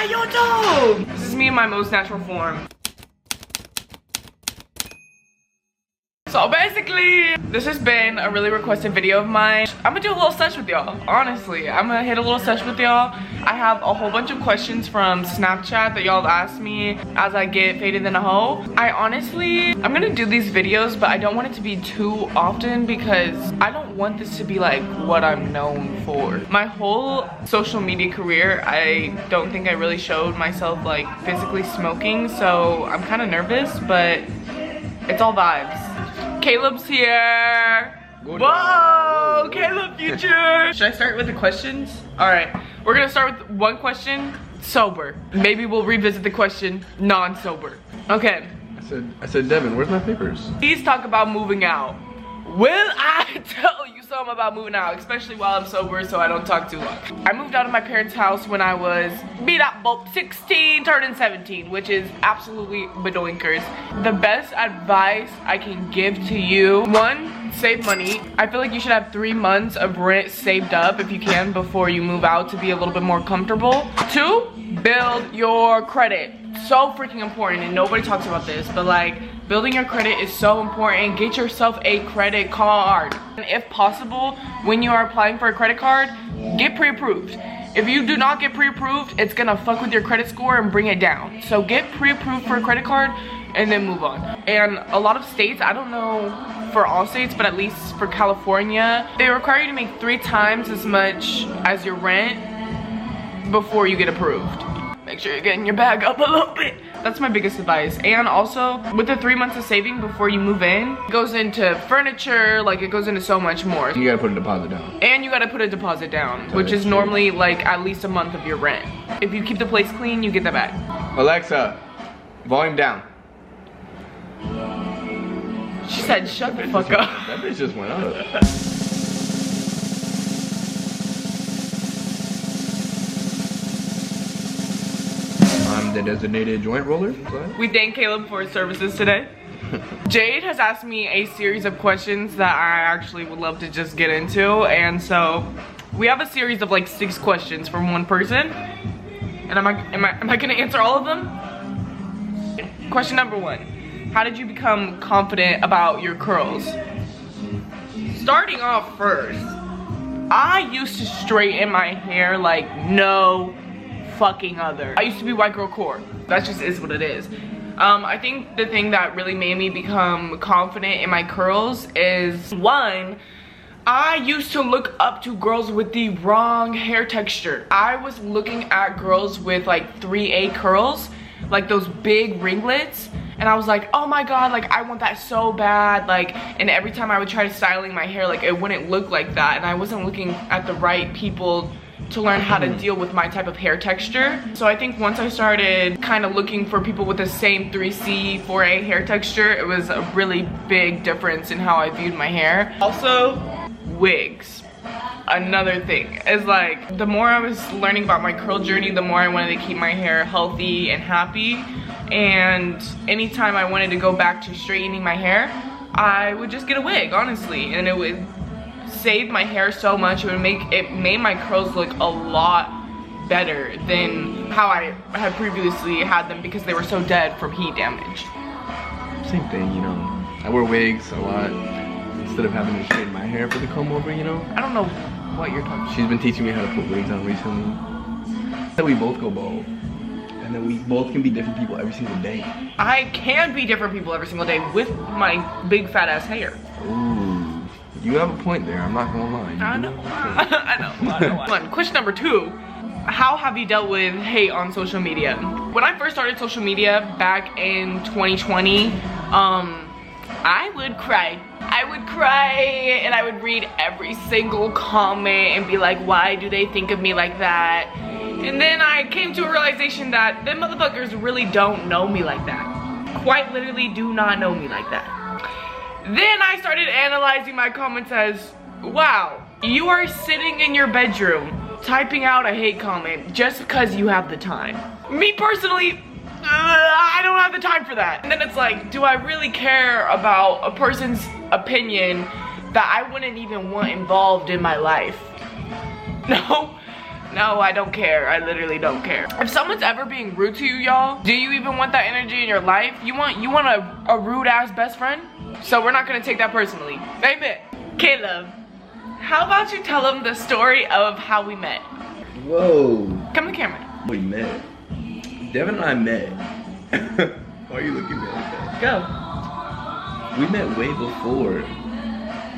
YouTube! This is me in my most natural form. So basically, this has been a really requested video of mine. I'm gonna do a little sesh with y'all. Honestly, I'm gonna hit a little sesh with y'all. I have a whole bunch of questions from Snapchat that y'all have asked me as I get faded in a hoe. I'm gonna do these videos, but I don't want it to be too often because I don't want this to be like what I'm known for. My whole social media career, I don't think I really showed myself like physically smoking, so I'm kind of nervous, but it's all vibes. Caleb's here. Whoa, Caleb future. Should I start with the questions? All right, we're gonna start with one question, sober. Maybe we'll revisit the question, non-sober. Okay. I said, Devin, where's my papers? Please talk about moving out. Will I tell you something about moving out, especially while I'm sober so I don't talk too long. I moved out of my parents' house when I was about 16, turning 17, which is absolutely badoinkers. The best advice I can give to you, one, save money. I feel like you should have 3 months of rent saved up if you can before you move out to be a little bit more comfortable. 2, build your credit. So freaking important, and nobody talks about this, but like building your credit is so important. Get yourself a credit card, and if possible, when you are applying for a credit card, get pre-approved. If you do not get pre-approved, it's gonna fuck with your credit score and bring it down. So get pre-approved for a credit card and then move on. And a lot of states, I don't know for all states, but at least for California, they require you to make 3 times as much as your rent before you get approved. Make sure you're getting your bag up a little bit. That's my biggest advice. And also, with the 3 months of saving before you move in, it goes into furniture, like it goes into so much more. You gotta put a deposit down. And you gotta put a deposit down, which is normally like at least a month of your rent. If you keep the place clean, you get that back. Alexa, volume down. She said, shut the fuck up. That bitch just went up. I'm the designated joint roller. We thank Caleb for his services today. Jade has asked me a series of questions that I actually would love to just get into, and so we have a series of like 6 questions from one person. And am I gonna answer all of them? Question number 1. How did you become confident about your curls? Starting off first, I used to straighten my hair like no fucking other. I used to be white girl core. That just is what it is. I think the thing that really made me become confident in my curls is, 1, I used to look up to girls with the wrong hair texture. I was looking at girls with like 3A curls, like those big ringlets, and I was like, oh my god, like I want that so bad. Like, and every time I would try styling my hair, like it wouldn't look like that, and I wasn't looking at the right people to learn how to deal with my type of hair texture. So I think once I started kind of looking for people with the same 3C, 4A hair texture, it was a really big difference in how I viewed my hair. Also, wigs. Another thing is like, the more I was learning about my curl journey, the more I wanted to keep my hair healthy and happy. And anytime I wanted to go back to straightening my hair, I would just get a wig, honestly, and it would save my hair so much. It made my curls look a lot better than how I had previously had them because they were so dead from heat damage. Same thing, you know. I wear wigs a lot instead of having to straighten my hair for the comb over, you know. I don't know what you're talking about. She's been teaching me how to put wigs on recently. That we both go bald. And then we both can be different people every single day. I can be different people every single day with my big fat ass hair. Ooh. You have a point there, I'm not gonna lie. I know. Question number 2. How have you dealt with hate on social media? When I first started social media back in 2020, I would cry. I would cry and I would read every single comment and be like, why do they think of me like that? And then I came to a realization that them motherfuckers really don't know me like that. Quite literally do not know me like that. Then I started analyzing my comments as, wow, you are sitting in your bedroom typing out a hate comment just because you have the time. Me personally, I don't have the time for that. And then it's like, do I really care about a person's opinion that I wouldn't even want involved in my life? No. No, I don't care. I literally don't care. If someone's ever being rude to you, y'all, do you even want that energy in your life? You want a rude ass best friend? So we're not gonna take that personally. Amen. Caleb, how about you tell them the story of how we met? Whoa. Come to the camera. We met. Devin and I met. Why are you looking at me like that? Go. We met way before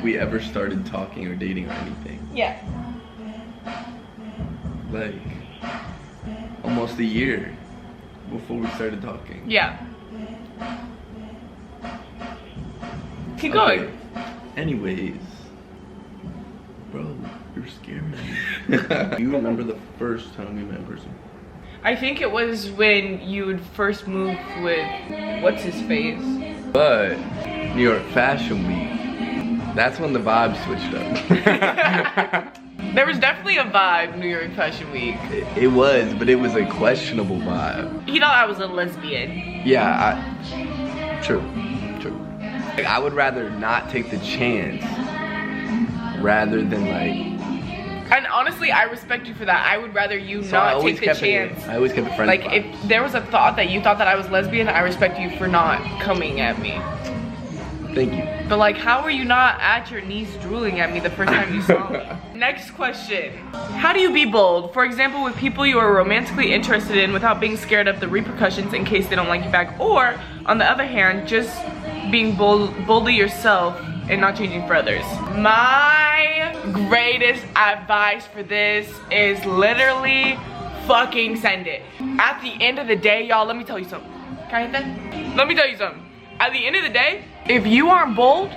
we ever started talking or dating or anything. Yeah. Like, almost a year before we started talking. Yeah. Keep going. Okay. Anyways, bro, you're scaring me. Do you remember the first time we met in person? I think it was when you would first move with, what's his face? But New York Fashion Week, that's when the vibe switched up. There was definitely a vibe New York Fashion Week. It was, but it was a questionable vibe. He thought I was a lesbian. Yeah, true. Like, I would rather not take the chance rather than like. And honestly, I respect you for that. I would rather you not take the chance. I always kept it friendly. Like, if there was a thought that you thought that I was lesbian, I respect you for not coming at me. Thank you. But like, how were you not at your knees drooling at me the first time you saw me? Next question. How do you be bold? For example, with people you are romantically interested in without being scared of the repercussions in case they don't like you back. Or, on the other hand, just being boldly yourself and not changing for others. My greatest advice for this is literally fucking send it. At the end of the day, y'all, let me tell you something. Can I hit that? Let me tell you something. At the end of the day, if you aren't bold,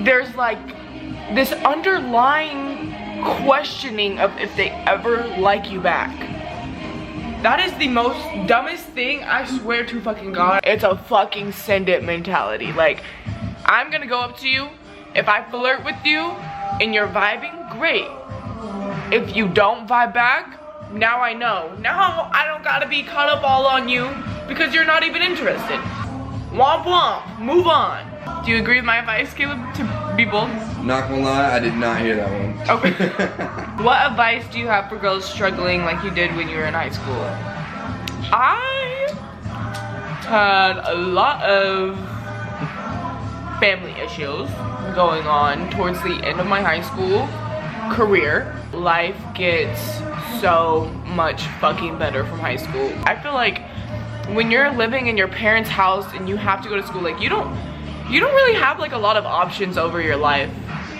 there's like this underlying questioning of if they ever like you back. That is the most dumbest thing, I swear to fucking God. It's a fucking send it mentality. Like, I'm gonna go up to you. If I flirt with you and you're vibing, great. If you don't vibe back, now I know. Now I don't gotta be caught up all on you because you're not even interested. Womp womp, move on. Do you agree with my advice, Caleb, to be bold? Not gonna lie, I did not hear that one. Okay. What advice do you have for girls struggling like you did when you were in high school? I had a lot of family issues going on towards the end of my high school career. Life gets so much fucking better from high school. I feel like when you're living in your parents' house and you have to go to school, like you don't really have like a lot of options over your life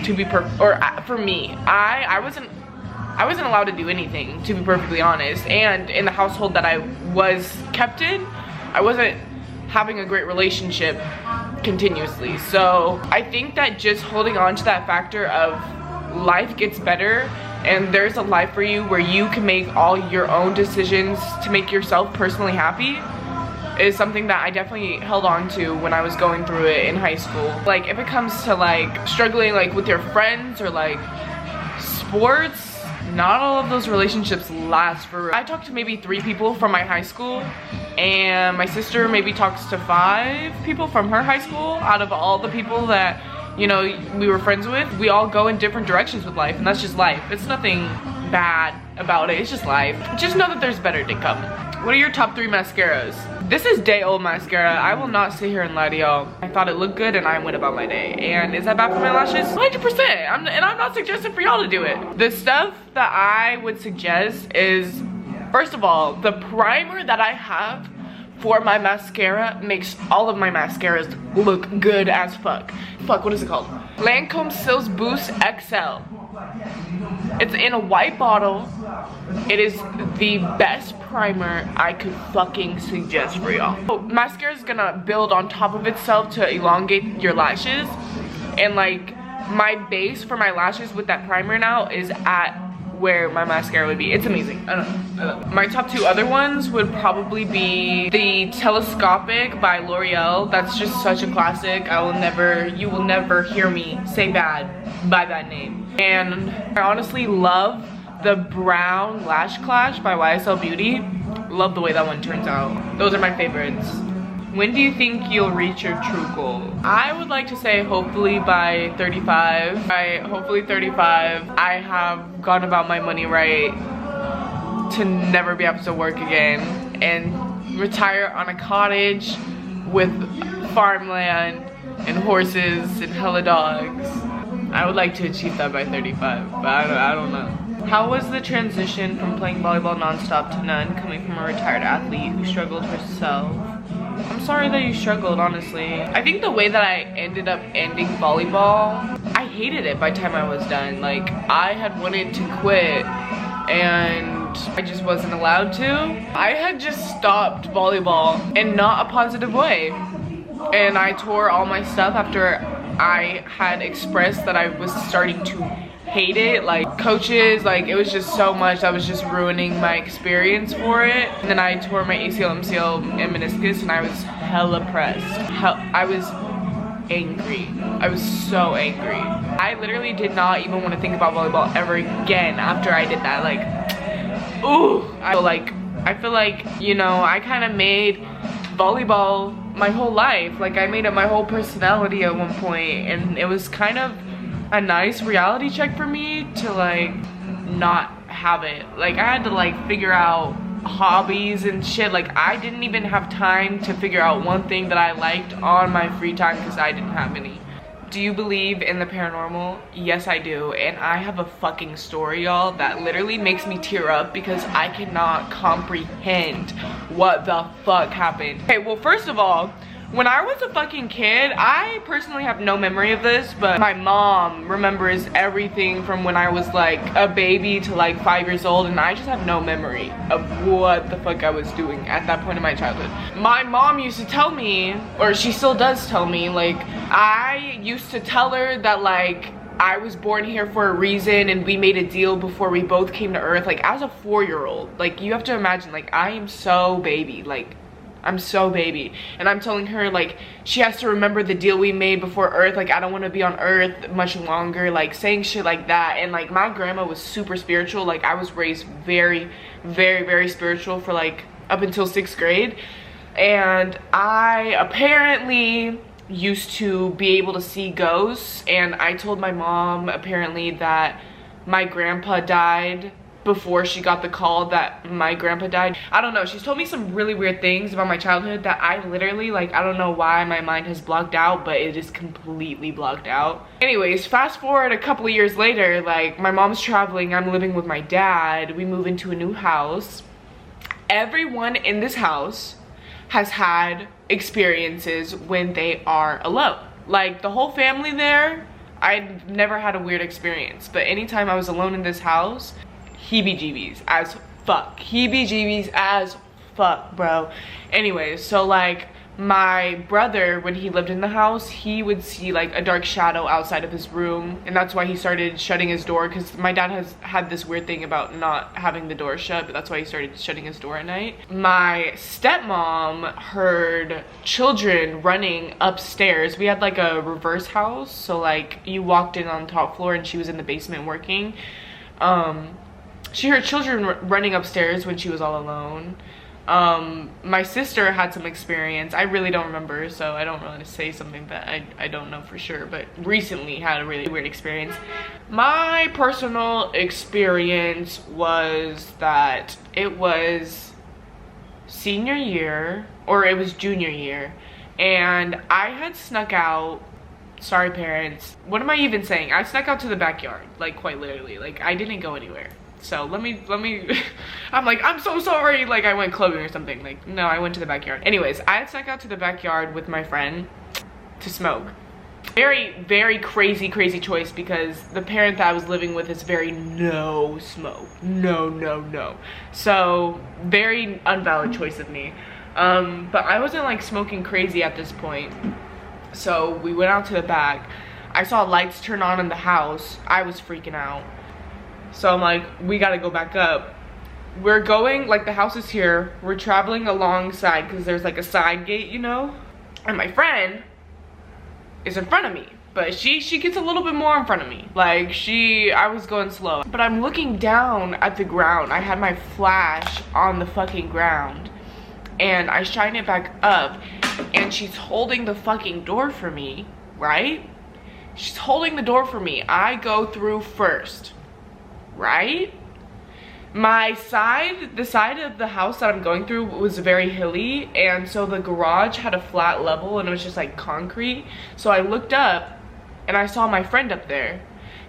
to be for me, I wasn't allowed to do anything, to be perfectly honest. And in the household that I was kept in, I wasn't having a great relationship continuously. So I think that just holding on to that factor of life gets better and there's a life for you where you can make all your own decisions to make yourself personally happy is something that I definitely held on to when I was going through it in high school. Like, if it comes to like struggling like with your friends or like sports, not all of those relationships last for. I talked to maybe 3 people from my high school, and my sister maybe talks to 5 people from her high school out of all the people that, you know, we were friends with. We all go in different directions with life, and that's just life. It's nothing bad about it, it's just life. Just know that there's better to come. What are your top 3 mascaras? This is day old mascara. I will not sit here and lie to y'all. I thought it looked good and I went about my day. And is that bad for my lashes? 100%. And I'm not suggesting for y'all to do it. The stuff that I would suggest is, first of all, the primer that I have for my mascara makes all of my mascaras look good as fuck. Fuck, what is it called? Lancome Sills Boost XL. It's in a white bottle. It is the best primer I could fucking suggest for y'all. So, mascara is gonna build on top of itself to elongate your lashes. And like, my base for my lashes with that primer now is at where my mascara would be. It's amazing. I don't know. My top 2 other ones would probably be the Telescopic by L'Oreal. That's just such a classic. You will never hear me say bad by that name. And I honestly love the Brown Lash Clash by YSL Beauty. Love the way that one turns out. Those are my favorites. When do you think you'll reach your true goal? I would like to say hopefully by 35. By hopefully 35, I have gone about my money right. to never be able to work again and retire on a cottage with farmland and horses and hella dogs. I would like to achieve that by 35, but I don't know. How was the transition from playing volleyball nonstop to none, coming from a retired athlete who struggled herself? I'm sorry that you struggled, honestly. I think the way that I ended up ending volleyball, I hated it by the time I was done. Like, I had wanted to quit and I just wasn't allowed to. I had just stopped volleyball in not a positive way. And I tore all my stuff after I had expressed that I was starting to hate it. Like, coaches, like, it was just so much that was just ruining my experience for it. And then I tore my ACL, MCL, and meniscus, and I was hella pressed. I was angry. I was so angry. I literally did not even want to think about volleyball ever again after I did that. Like, ooh. I feel like, you know, I kind of made volleyball my whole life. Like, I made it my whole personality at one point, and it was kind of a nice reality check for me to like not have it. Like, I had to like figure out hobbies and shit. Like, I didn't even have time to figure out one thing that I liked on my free time because I didn't have any. Do you believe in the paranormal? Yes, I do. And I have a fucking story, y'all, that literally makes me tear up because I cannot comprehend what the fuck happened. Okay, well, first of all, when I was a fucking kid, I personally have no memory of this, but my mom remembers everything from when I was like a baby to like 5 years old, and I just have no memory of what the fuck I was doing at that point in my childhood. My mom used to tell me, or she still does tell me, like, I used to tell her that like I was born here for a reason and we made a deal before we both came to Earth. Like, as a 4-year-old, like, you have to imagine, like, I am so baby, like, I'm so baby, and I'm telling her like she has to remember the deal we made before Earth. Like, I don't want to be on Earth much longer, like saying shit like that. And like, my grandma was super spiritual. Like, I was raised very, very, very spiritual for like up until 6th grade, and I apparently used to be able to see ghosts. And I told my mom apparently that my grandpa died before she got the call that my grandpa died. I don't know, she's told me some really weird things about my childhood that I literally, like, I don't know why my mind has blocked out, but it is completely blocked out. Anyways, fast forward a couple of years later, like, my mom's traveling, I'm living with my dad, we move into a new house. Everyone in this house has had experiences when they are alone. Like, the whole family there, I'd never had a weird experience, but anytime I was alone in this house, heebie-jeebies as fuck. Heebie-jeebies as fuck, bro. Anyways, so like, my brother, when he lived in the house, he would see like a dark shadow outside of his room, and that's why he started shutting his door, because my dad has had this weird thing about not having the door shut, but that's why he started shutting his door at night. My stepmom heard children running upstairs. We had like a reverse house, so like you walked in on the top floor and she was in the basement working. She heard children running upstairs when she was all alone. My sister had some experience. I really don't remember, so I don't really say something that I don't know for sure, but recently had a really weird experience. My personal experience was that it was senior year, or it was junior year, and I had snuck out. Sorry, parents. What am I even saying? I snuck out to the backyard, like, quite literally. Like, I didn't go anywhere. So let me I'm like, I'm so sorry, like I went clubbing or something. Like, no, I went to the backyard. Anyways, I had snuck out to the backyard with my friend to smoke. Very, very crazy choice, because the parent that I was living with is very no smoke. No. So very unvalid choice of me. But I wasn't like smoking crazy at this point. So we went out to the back. I saw lights turn on in the house. I was freaking out. So I'm like, we gotta go back up. We're going, like, the house is here. We're traveling alongside, because there's like a side gate, you know? And my friend is in front of me, but she gets a little bit more in front of me. Like, I was going slow. But I'm looking down at the ground. I had my flash on the fucking ground, and I shine it back up, and she's holding the fucking door for me, right? She's holding the door for me. I go through first, right? the side of the house that I'm going through was very hilly, and so the garage had a flat level and it was just like concrete. So I looked up and I saw my friend up there,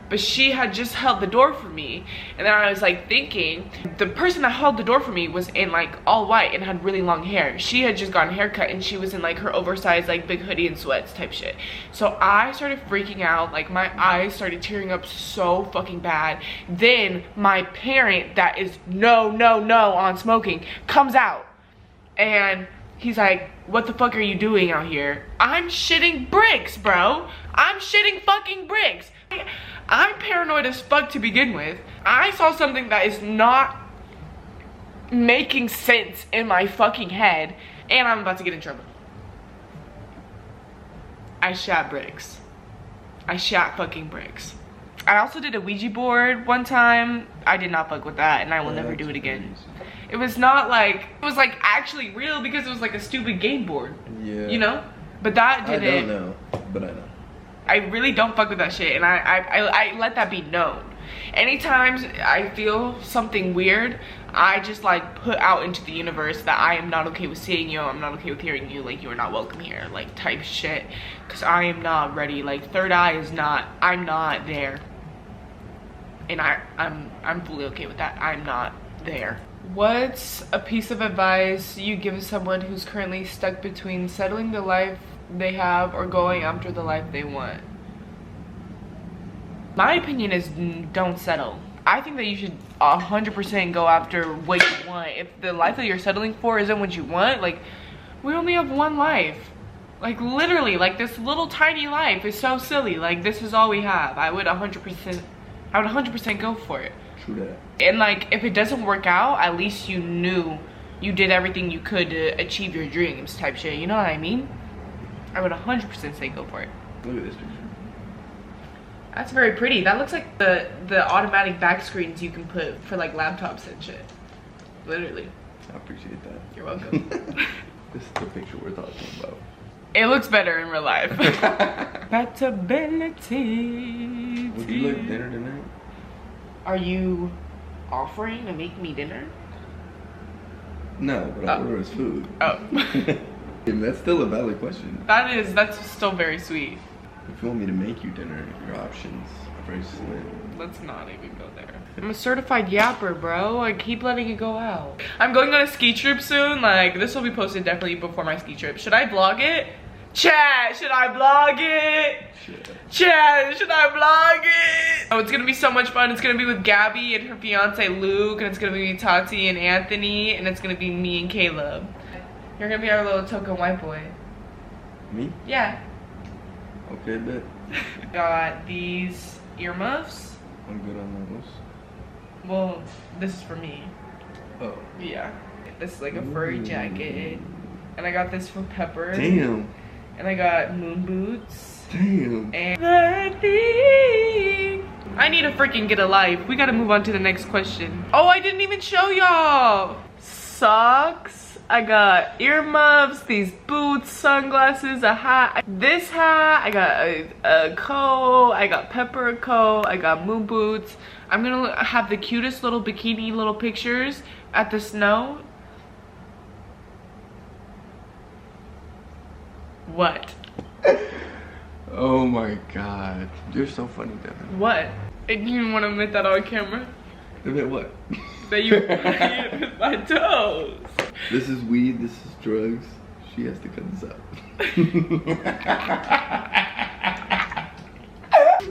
but she had just held the door for me. And then I was like thinking, the person that held the door for me was in like all white and had really long hair. She had just gotten a haircut and she was in like her oversized like big hoodie and sweats type shit. So I started freaking out, like my eyes started tearing up so fucking bad. Then my parent that is no on smoking comes out and he's like, what the fuck are you doing out here? I'm shitting bricks, bro. I'm shitting fucking bricks. I'm paranoid as fuck to begin with. I saw something that is not making sense in my fucking head, and I'm about to get in trouble. I shot bricks. I shot fucking bricks. I also did a Ouija board one time. I did not fuck with that, and I will never do it again. It was not like, it was like actually real because it was like a stupid game board. Yeah. You know? But that didn't. I don't know, but I know. I really don't fuck with that shit, and I let that be known. Anytime I feel something weird, I just like put out into the universe that I am not okay with seeing you, I'm not okay with hearing you, like you are not welcome here, like type shit. Cause I am not ready, like third eye is not, I'm not there. And I'm fully okay with that, I'm not there. What's a piece of advice you give someone who's currently stuck between settling the life they have or going after the life they want? My opinion is don't settle. I think that you should 100% go after what you want. If the life that you're settling for isn't what you want, like, we only have one life. Like literally, like this little tiny life is so silly. Like this is all we have. I would 100% go for it. True that. And like if it doesn't work out, at least you knew you did everything you could to achieve your dreams type shit. You know what I mean? I would 100% say go for it. Look at this picture. That's very pretty. That looks like the automatic back screens you can put for like laptops and shit. Literally. I appreciate that. You're welcome. This is the picture we're talking about. It looks better in real life. Compatibility. Would you like dinner tonight? Are you offering to make me dinner? No, but I order us food. Oh. And that's still a valid question. That's still very sweet. If you want me to make you dinner, your options are very slim. Let's not even go there. I'm a certified yapper, bro. I keep letting it go out. I'm going on a ski trip soon. Like, this will be posted definitely before my ski trip. Should I vlog it? Chat, should I vlog it? Chat, should I vlog it? Oh, it's gonna be so much fun. It's gonna be with Gabby and her fiance Luke, and it's gonna be Tati and Anthony, and it's gonna be me and Caleb. You're gonna be our little token white boy. Me? Yeah. Okay, bet. Got these earmuffs. I'm good on those. Well, this is for me. Oh. Yeah. This is like a furry jacket. And I got this from Pepper. Damn. And I got moon boots. Damn. And I think I need to freaking get a life. We gotta move on to the next question. Oh, I didn't even show y'all. Socks. I got earmuffs, these boots, sunglasses, a hat. This hat, I got a coat, I got Pepper a coat, I got moon boots. I'm gonna have the cutest little bikini little pictures at the snow. What? Oh my god. You're so funny, Devin. What? And you didn't want to admit that on camera? Admit what? That you played with my toes. This is weed, this is drugs. She has to cut this out.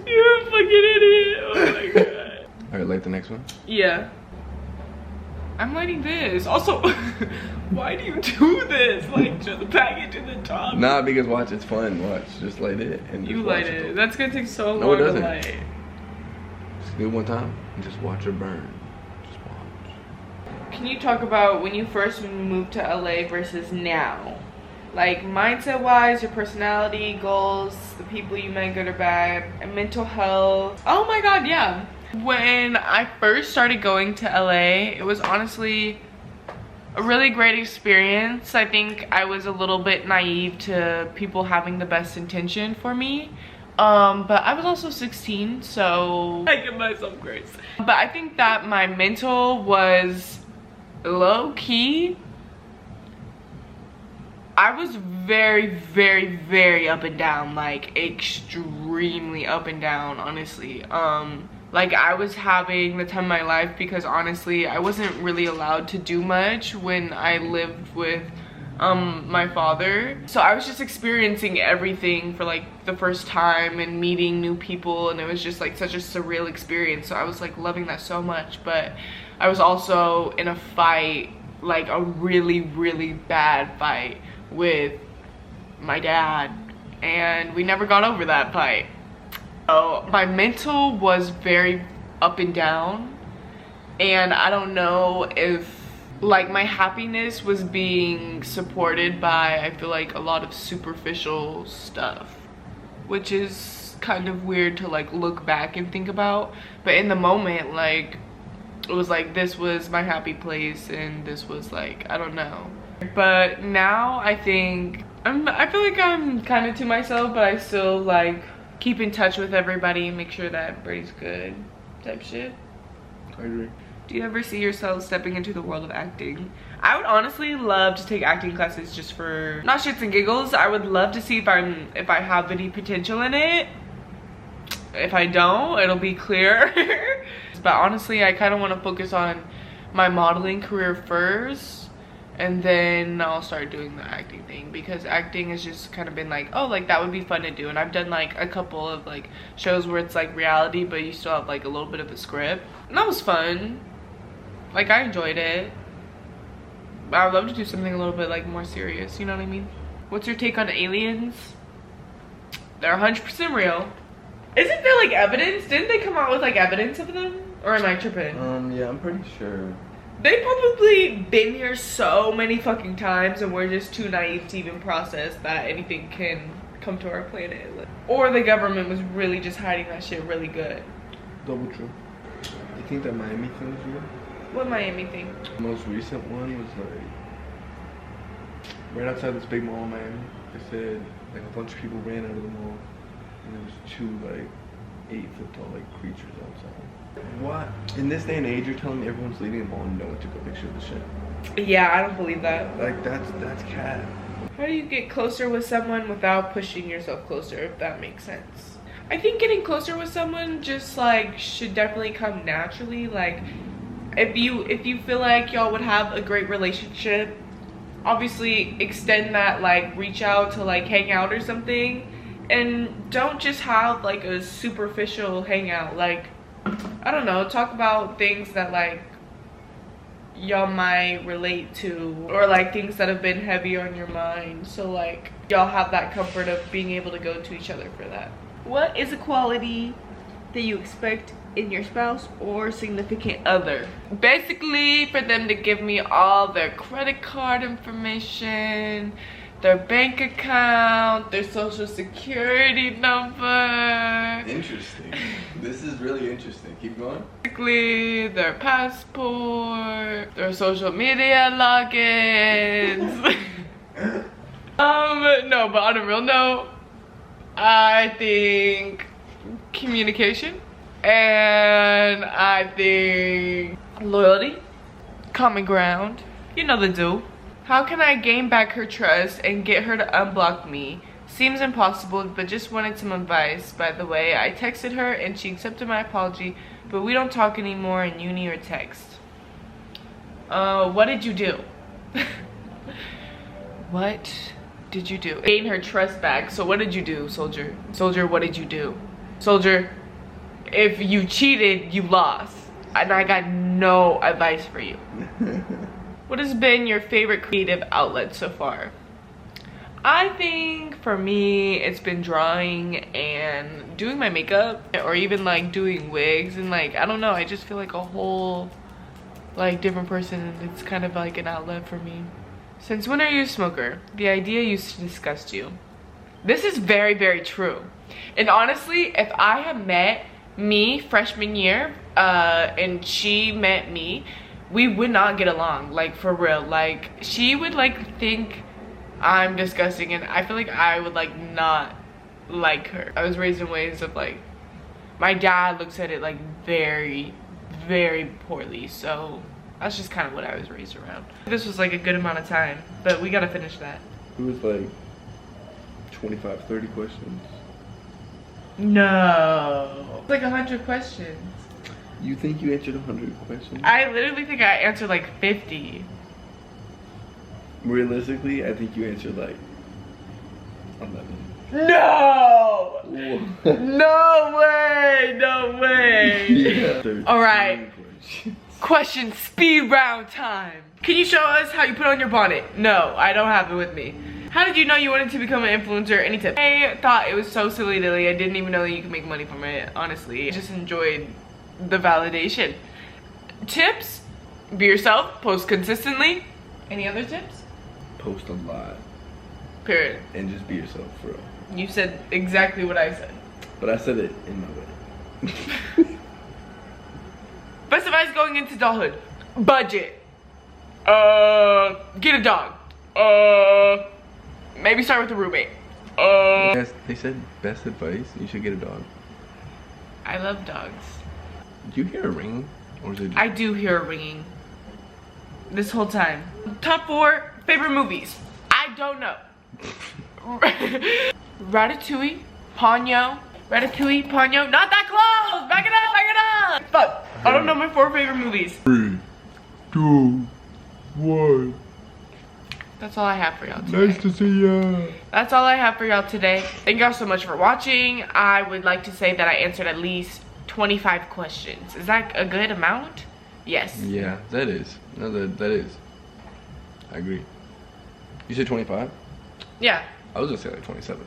You're a fucking idiot. Oh my god. Alright, light the next one? Yeah. I'm lighting this. Also, why do you do this? Like, just pack it to the top. Nah, because watch, it's fun. Watch, just light it and you just light watch it. That's gonna take so No, long it doesn't. to light. Just do it one time and just watch her burn. Just watch. Can you talk about when you first moved to LA versus now? Like mindset wise, your personality, goals, the people you met, good or bad, and mental health. Oh my god, yeah. When I first started going to LA, it was honestly a really great experience. I think I was a little bit naive to people having the best intention for me, But I was also 16, so I give myself grace. But I think that my mental was low-key. I was very, very, very up and down, like extremely up and down, honestly. Like I was having the time of my life because honestly, I wasn't really allowed to do much when I lived with my father. So I was just experiencing everything for like the first time and meeting new people, and it was just like such a surreal experience. So I was like loving that so much, but I was also in a fight, like a really, really bad fight with my dad, and we never got over that fight. So my mental was very up and down, and I don't know if like my happiness was being supported by, I feel like, a lot of superficial stuff, which is kind of weird to like look back and think about. But in the moment, like it was like this was my happy place, and this was like, I don't know. But now I think I feel like I'm kind of to myself, but I still like keep in touch with everybody, make sure that everybody's good type shit. I agree. Do you ever see yourself stepping into the world of acting? I would honestly love to take acting classes just for not shits and giggles. I would love to see if I have any potential in it. If I don't, it'll be clear. But honestly, I kind of want to focus on my modeling career first, and then I'll start doing the acting thing, because acting has just kind of been like, oh, like that would be fun to do. And I've done like a couple of like shows where it's like reality, but you still have like a little bit of a script, and that was fun. Like I enjoyed it. But I would love to do something a little bit like more serious, you know what I mean? What's your take on aliens? They're 100% real. Isn't there like evidence? Didn't they come out with like evidence of them? Or am I tripping? Yeah, I'm pretty sure. They probably been here so many fucking times, and we're just too naive to even process that anything can come to our planet. Or the government was really just hiding that shit really good. Double true. You think that Miami thing was real? What Miami thing? The most recent one was like right outside this big mall in Miami. They said like a bunch of people ran out of the mall, and there was 2 like 8-foot tall like creatures outside. What? In this day and age, you're telling me everyone's leaving the mall and no one took a picture of the shit? Yeah, I don't believe that. Like that's cat. How do you get closer with someone without pushing yourself closer, if that makes sense? I think getting closer with someone just like should definitely come naturally. Like if you feel like y'all would have a great relationship, obviously extend that, like reach out to like hang out or something, and don't just have like a superficial hangout. Like I don't know, talk about things that like y'all might relate to, or like things that have been heavy on your mind, so like y'all have that comfort of being able to go to each other for that. What is a quality that you expect in your spouse or significant other? Basically for them to give me all their credit card information, their bank account, their social security number. Interesting. This is really interesting. Keep going. Basically, their passport, their social media logins. No, but on a real note, I think communication, and I think loyalty, common ground, you know the do. How can I gain back her trust and get her to unblock me? Seems impossible, but just wanted some advice. By the way, I texted her and she accepted my apology, but we don't talk anymore in uni or text. What did you do? What did you do? Gain her trust back. So what did you do, soldier? Soldier, what did you do? Soldier, if you cheated, you lost. And I got no advice for you. What has been your favorite creative outlet so far? I think for me, it's been drawing and doing my makeup, or even like doing wigs, and like, I don't know, I just feel like a whole like different person, and it's kind of like an outlet for me. Since when are you a smoker? The idea used to disgust you. This is very, very true. And honestly, if I had met me freshman year and she met me, we would not get along, like for real. Like she would like think I'm disgusting, and I feel like I would like not like her. I was raised in ways of like, my dad looks at it like very, very poorly. So that's just kind of what I was raised around. This was like a good amount of time, but we gotta finish that. It was like 25, 30 questions. No. It's like 100 questions. You think you answered 100 questions? I literally think I answered like 50. Realistically, I think you answered like 11. No! What? No way! No way! Yeah. Alright. Questions. Question speed round time. Can you show us how you put on your bonnet? No, I don't have it with me. How did you know you wanted to become an influencer? Any tips? I thought it was so silly dilly. I didn't even know that you could make money from it, honestly. I just enjoyed the validation. Tips? Be yourself, post consistently. Any other tips? Post a lot. Period. And just be yourself, for real. You said exactly what I said. But I said it in my way. Best advice going into adulthood. Budget. Get a dog. Maybe start with a roommate. Yes, they said best advice, you should get a dog. I love dogs. Do you hear a ring? Or is it just... I do hear a ringing. This whole time. Top 4 favorite movies. I don't know. Ratatouille, Ponyo. Ratatouille, Ponyo. Not that close! Back it up, back it up! Fuck. I don't know my 4 favorite movies. 3, 2, 1. That's all I have for y'all today. Nice to see ya. That's all I have for y'all today. Thank y'all so much for watching. I would like to say that I answered at least 25 questions. Is that a good amount? Yes. Yeah, that is. No, that is. I agree. You said 25? Yeah. I was gonna say like 27.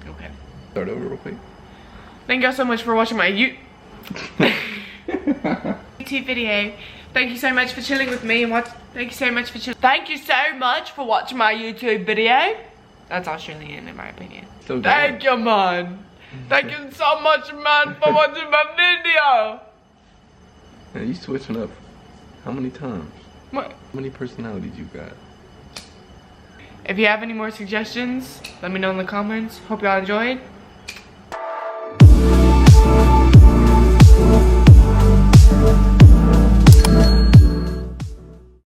Okay. Start over real quick. Thank y'all so much for watching my YouTube video. Thank you so much for chilling with me and Thank you so much for watching my YouTube video. That's Australian in my opinion. So Thank you, man. Thank you so much, man, for watching my video. Man, you switching up. How many times? What? How many personalities you got? If you have any more suggestions, let me know in the comments. Hope y'all enjoyed.